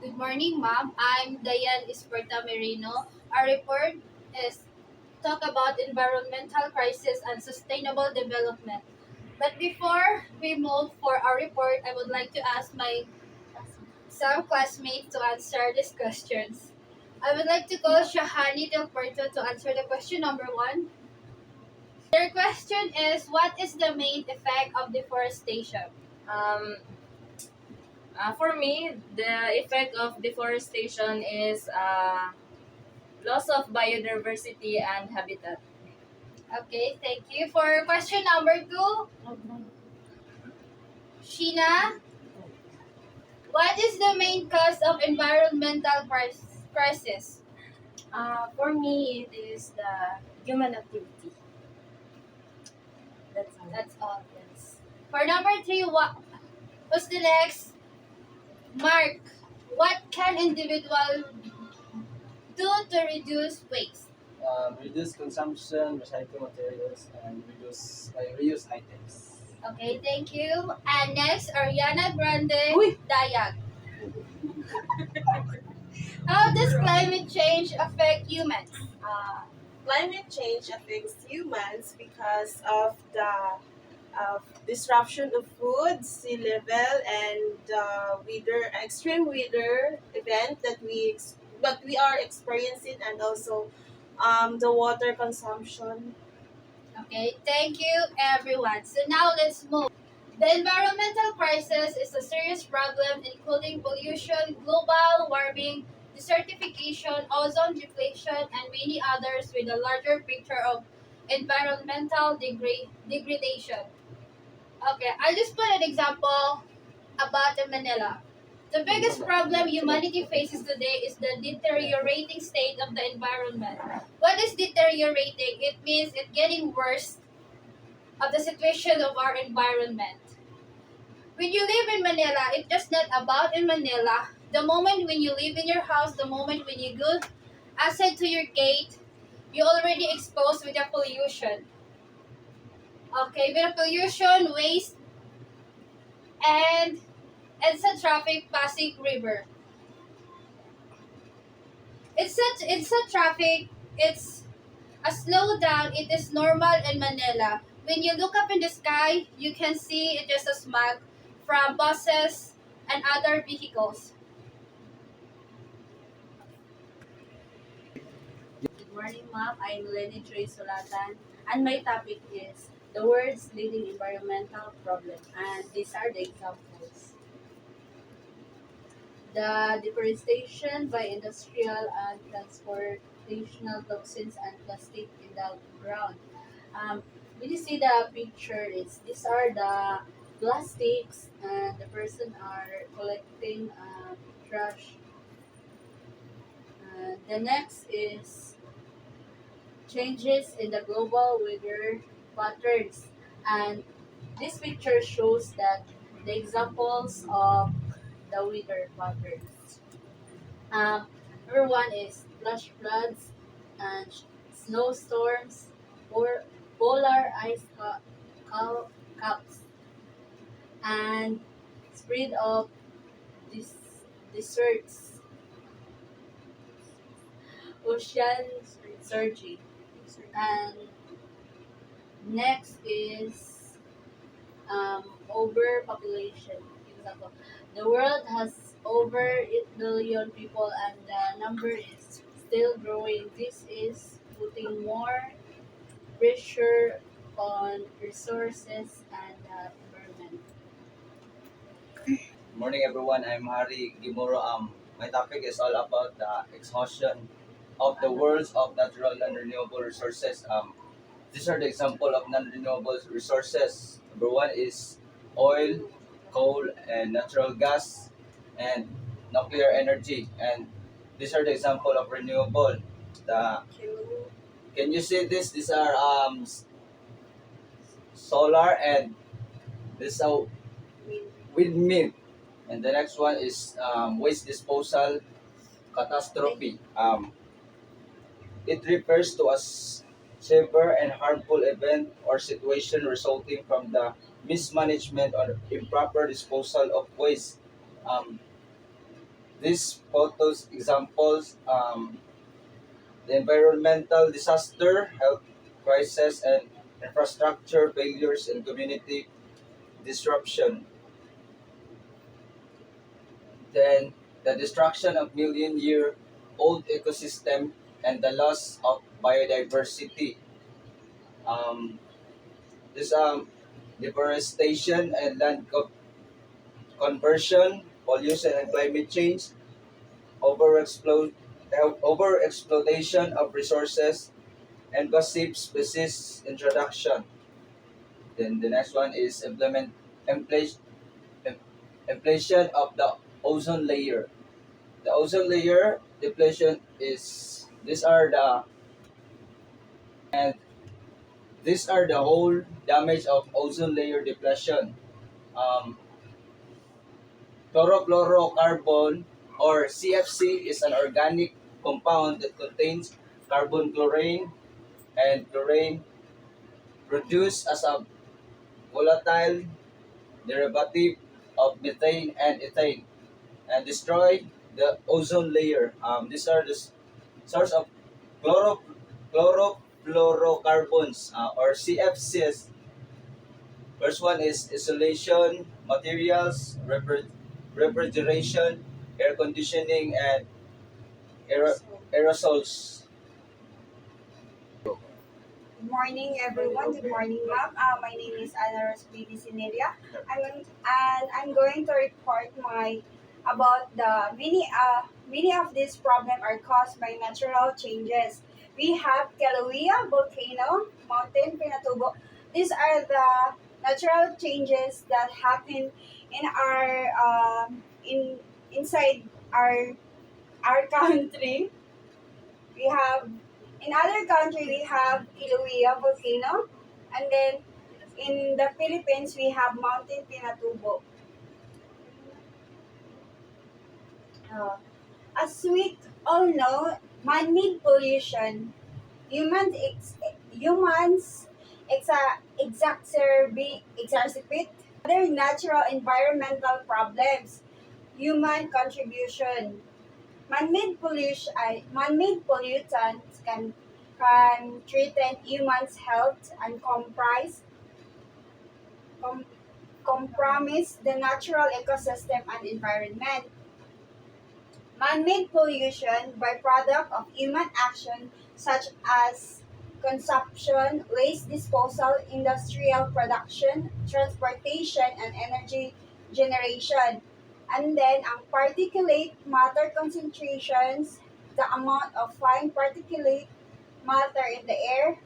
Good morning, ma'am. I'm Dayan Esperta Merino. Our report is talk about environmental crisis and sustainable development. But before we move for our report, I would like to ask my some classmates to answer these questions. I would like to call Shahani Del Puerto to answer the question number one. Their question is, what is the main effect of deforestation? Um, for me, the effect of deforestation is loss of biodiversity and habitat. Okay, thank you. For question number two, Sheena, what is the main cause of environmental crisis? For me, it is the human activity. That's all. That's all. Yes. For number three, what's the next? Mark, what can individual do to reduce waste? Reduce consumption, recycle materials, and reuse items. Okay, thank you. And next, Ariana Grande Uy! Dayag. How does climate change affect humans? Climate change affects humans because of the disruption of food, sea level, and extreme weather event that we are experiencing, and also the water consumption. Okay, thank you everyone. So now let's move. The environmental crisis is a serious problem including pollution, global warming, desertification, ozone depletion, and many others with a larger picture of environmental degradation. Okay, I'll just put an example about Manila. The biggest problem humanity faces today is the deteriorating state of the environment. What is deteriorating? It means it's getting worse of the situation of our environment. When you live in Manila, it's just not about in Manila. The moment when you live in your house, the moment when you go outside to your gate, you're already exposed with the pollution. Okay, with the pollution, waste, and sa traffic passing river. It's a traffic. It's a slowdown. It is normal in Manila. When you look up in the sky, you can see it just a smog from buses and other vehicles. Good morning, ma'am. I'm Lenny Troy Solatan, and my topic is the world's leading environmental problem, and these are the examples. The deforestation by industrial and transportational toxins and plastic in the ground. When you see the picture, these are the plastics, and the person are collecting trash. The next is changes in the global weather patterns, and this picture shows that the examples of the weather patterns. Um, Number one is flash floods and snowstorms or polar caps and spread of this deserts, ocean surging, and next is overpopulation. Example, the world has over 8 billion people and the number is still growing. This is putting more pressure on resources and the environment. Morning, everyone. I'm Hari Gimoro. My topic is all about the exhaustion of the world's of natural and renewable resources. These are the example of non-renewable resources. Number one is oil, coal, and natural gas, and nuclear energy. And these are the example of renewable. The Can you see this? These are solar, and this are windmill. And the next one is waste disposal catastrophe. It refers to a severe and harmful event or situation resulting from the mismanagement or improper disposal of waste. Um, These photos examples the environmental disaster, health crisis, and infrastructure failures and community disruption. Then the destruction of million-year-old ecosystem and the loss of biodiversity. Um, this deforestation and conversion, pollution and climate change, overexploitation of resources, invasive species introduction. Then the next one is inflation of the ozone layer. The ozone layer depletion is and these are the whole damage of ozone layer depletion. Um, Chlorofluorocarbon or CFC is an organic compound that contains carbon chlorine and chlorine produced as a volatile derivative of methane and ethane and destroy the ozone layer. These are the source of chloro, chlorofluorocarbons or CFCs. First one is isolation, materials, refrigeration, air conditioning, and aerosols. Good morning, everyone. Good morning, ma'am. My name is Ana Rospidi Sinelia. I'm going to report about the many of these problems are caused by natural changes. We have Kilauea volcano, Mountain Pinatubo. These are the natural changes that happen in our inside our country. We have in other country we have Kilauea volcano, and then in the Philippines we have Mountain Pinatubo. Uh, as we all know, man-made pollution, humans exacerbate other natural environmental problems. Human contribution. Man-made pollutants can threaten humans' health and com, compromise the natural ecosystem and environment. Man-made pollution, byproduct of human action such as consumption, waste disposal, industrial production, transportation, and energy generation. And then ang particulate matter concentrations, the amount of fine particulate matter in the air.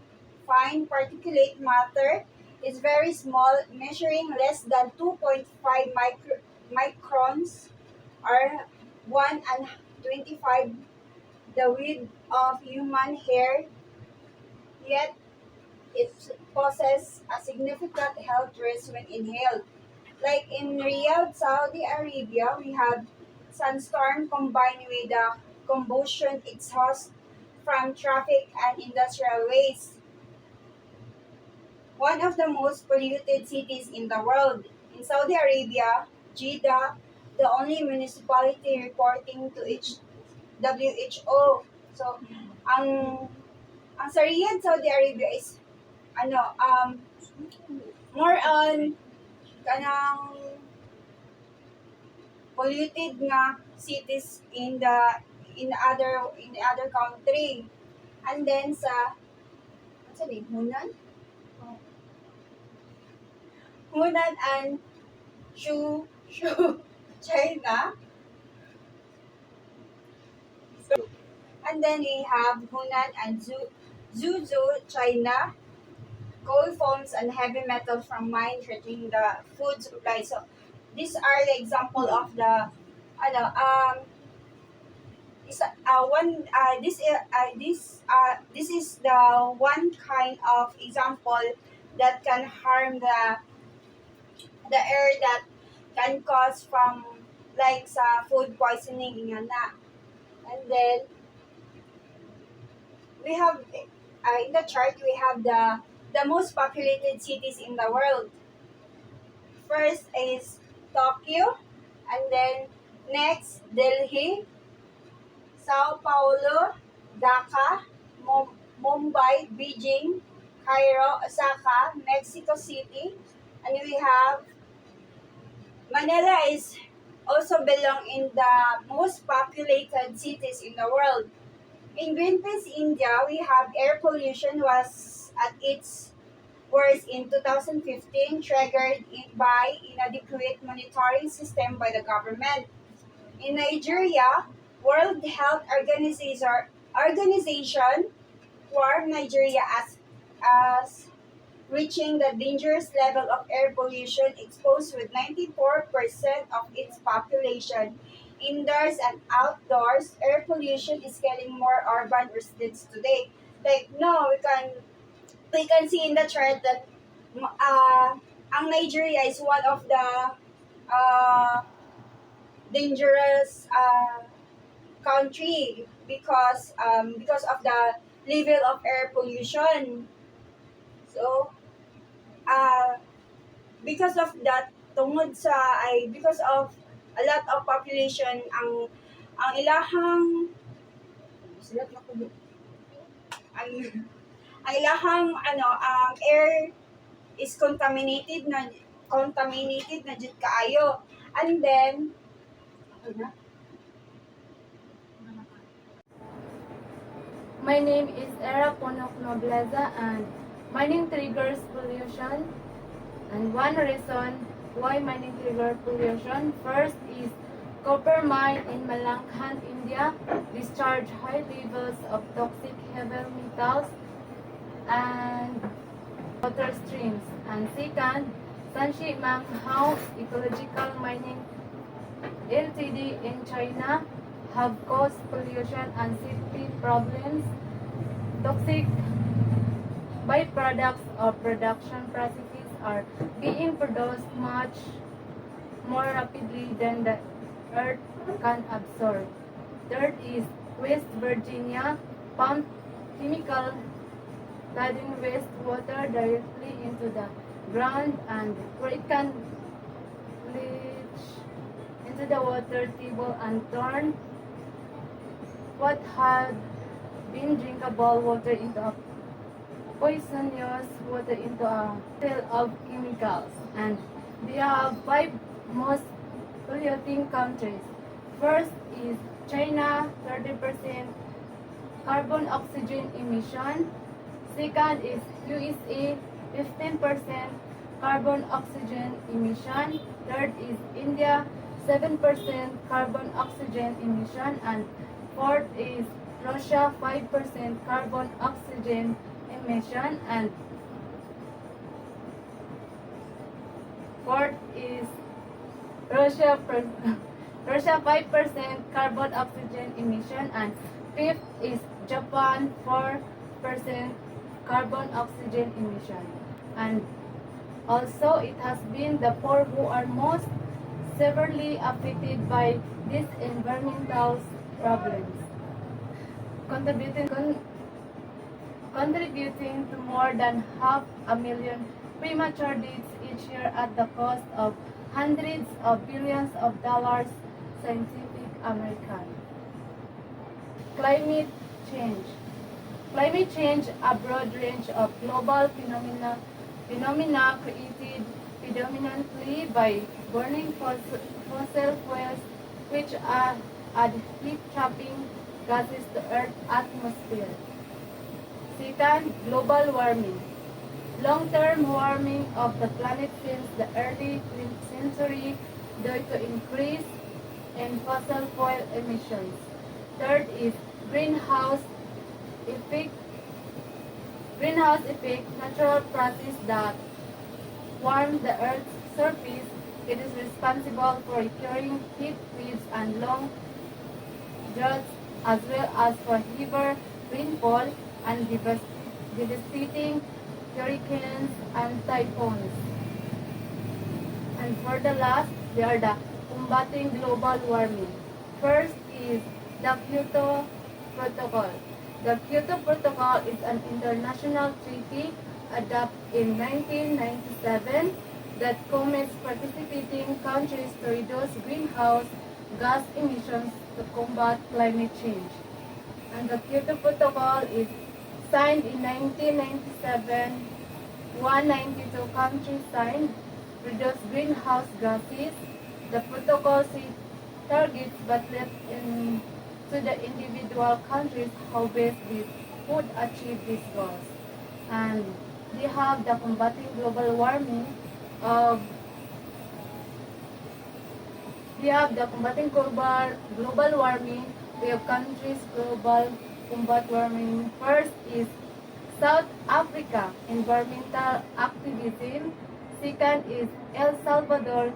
Fine particulate matter is very small, measuring less than 2.5 microns or 1 and 25 the width of human hair, yet it poses a significant health risk when inhaled. Like in Riyadh, Saudi Arabia, we have sandstorm combined with the combustion exhaust from traffic and industrial waste. One of the most polluted cities in the world. In Saudi Arabia, Jeddah, the only municipality reporting to WHO. So, ang sa Riyadh, Saudi Arabia is more on kanang polluted nga cities in the other country. And then sa Hunan and Shu China. And then we have Hunan and Zhuzhou, China. Coal foams and heavy metals from mine threatening the food supply. So these are the example of the is one this is the one kind of example that can harm the air, that can cause from like sa food poisoning nga na. And then we have in the chart we have the most populated cities in the world. First is Tokyo, and then Next, Delhi, Sao Paulo, Dhaka, Mumbai, Beijing, Cairo, Osaka, Mexico City, and we have Manila is also belong in the most populated cities in the world. In Greenpeace, India, we have air pollution was at its worst in 2015, triggered by inadequate monitoring system by the government. In Nigeria, World Health Organization warned Nigeria as reaching the dangerous level of air pollution exposed with 94% of its population. Indoors and outdoors, air pollution is killing more urban residents today. Like no, we can see in the chart that ang Nigeria is one of the uh, dangerous country because of the level of air pollution. So because of that because of a lot of population ang ilahang ang ang ilahang ang air is contaminated na jud kaayo, and then My name is Era Ponok Nobleza, and mining triggers pollution. And one reason why mining triggers pollution, first is copper mine in Malangkhan, India, discharge high levels of toxic heavy metals and water streams. And second, Sanshi Manghao Ecological Mining Ltd in China have caused pollution and safety problems. Toxic byproducts of production processes are being produced much more rapidly than the earth can absorb. Third is West Virginia pumped chemical laden wastewater directly into the ground, and where it can leach into the water table and turn what had been drinkable water into a poisonous water into a tail of chemicals. And they have five most polluting countries. First is China, 30% carbon oxygen emission. Second is USA, 15% carbon oxygen emission. Third is India, 7% carbon oxygen emission. And fourth is Russia, 5% carbon oxygen emission. And fourth is Russia, 5% carbon oxygen emission. And fifth is Japan, 4% carbon oxygen emission. And also, it has been the poor who are most severely affected by these environmental problems, contributing to more than 500,000 premature deaths each year at the cost of hundreds of billions of dollars. Scientific American. Climate change. Climate change, a broad range of global phenomena created predominantly by burning fossil fuels, which add heat-trapping gases to Earth's atmosphere. Second, global warming. Long-term warming of the planet since the early 20th century due to increase in fossil fuel emissions. Third is greenhouse effect. Greenhouse effect, natural process that warm the Earth's surface. It is responsible for recurring heat waves and long droughts, as well as for heavier rainfall and devastating hurricanes and typhoons. And for the last, they are the combating global warming. First is the Kyoto Protocol. The Kyoto Protocol is an international treaty adopted in 1997 that commits participating countries to reduce greenhouse gas emissions to combat climate change. And the Kyoto Protocol is signed in 1997. 192 countries signed, reduce greenhouse gases. The protocol sets targets but left to the individual countries how best they would achieve these goals. And they have the combating global warming of we have the combating global warming. We have countries global combat warming. First is South Africa, environmental activism. Second is El Salvador.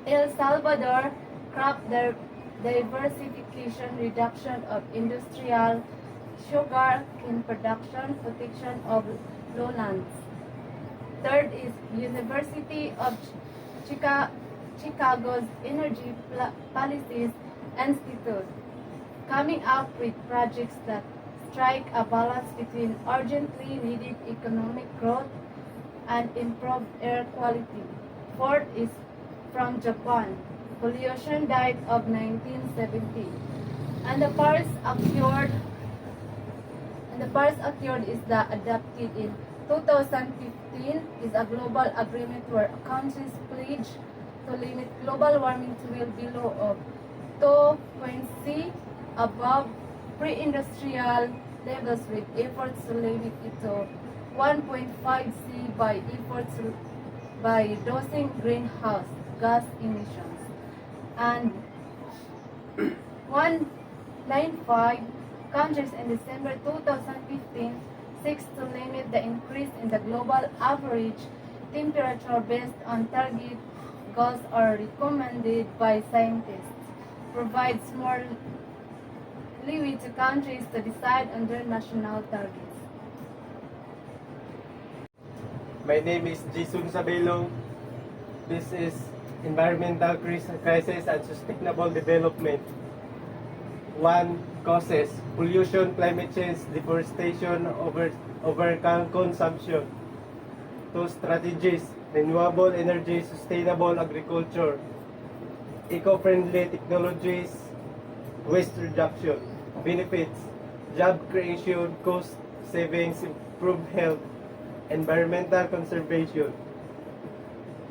El Salvador, crop diversification, reduction of industrial sugar cane production, protection of lowlands. Third is University of Chicago's Energy Policies Institute, coming up with projects that strike a balance between urgently needed economic growth and improved air quality. Fourth is from Japan, Pollution Diet of 1970. And the Paris Accord is the adopted in 2015 is a global agreement where countries pledge to limit global warming to well below of 2.C above pre-industrial levels with efforts to limit it to 1.5C by efforts by reducing greenhouse gas emissions. And 195 countries in December 2015 seeks to limit the increase in the global average temperature based on target goals are recommended by scientists, provides more leeway to countries to decide on their national targets. My name is Jason Sabelo. This is Environmental Crisis and Sustainable Development. 1. Causes: pollution, climate change, deforestation, overconsumption. 2. Strategies: renewable energy, sustainable agriculture, eco-friendly technologies, waste reduction. Benefits: job creation, cost savings, improved health, environmental conservation.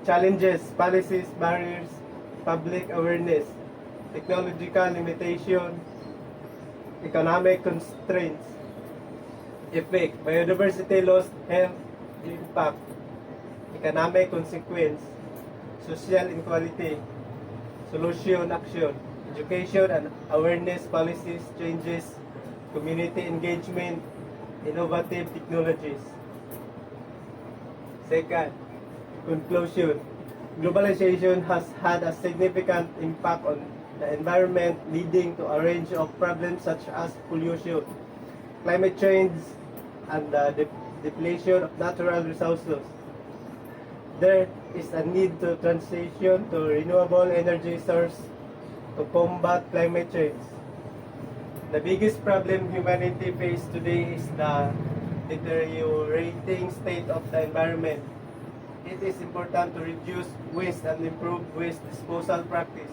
Challenges: policies, barriers, public awareness, technological limitation, economic constraints. Effect: biodiversity loss, health impact, economic consequence, social inequality. Solution: action, education and awareness, policies, changes, community engagement, innovative technologies. Second, conclusion. Globalization has had a significant impact on the environment, leading to a range of problems such as pollution, climate change, and the depletion of natural resources. There is a need to transition to renewable energy source to combat climate change. The biggest problem humanity faces today is the deteriorating state of the environment. It is important to reduce waste and improve waste disposal practice.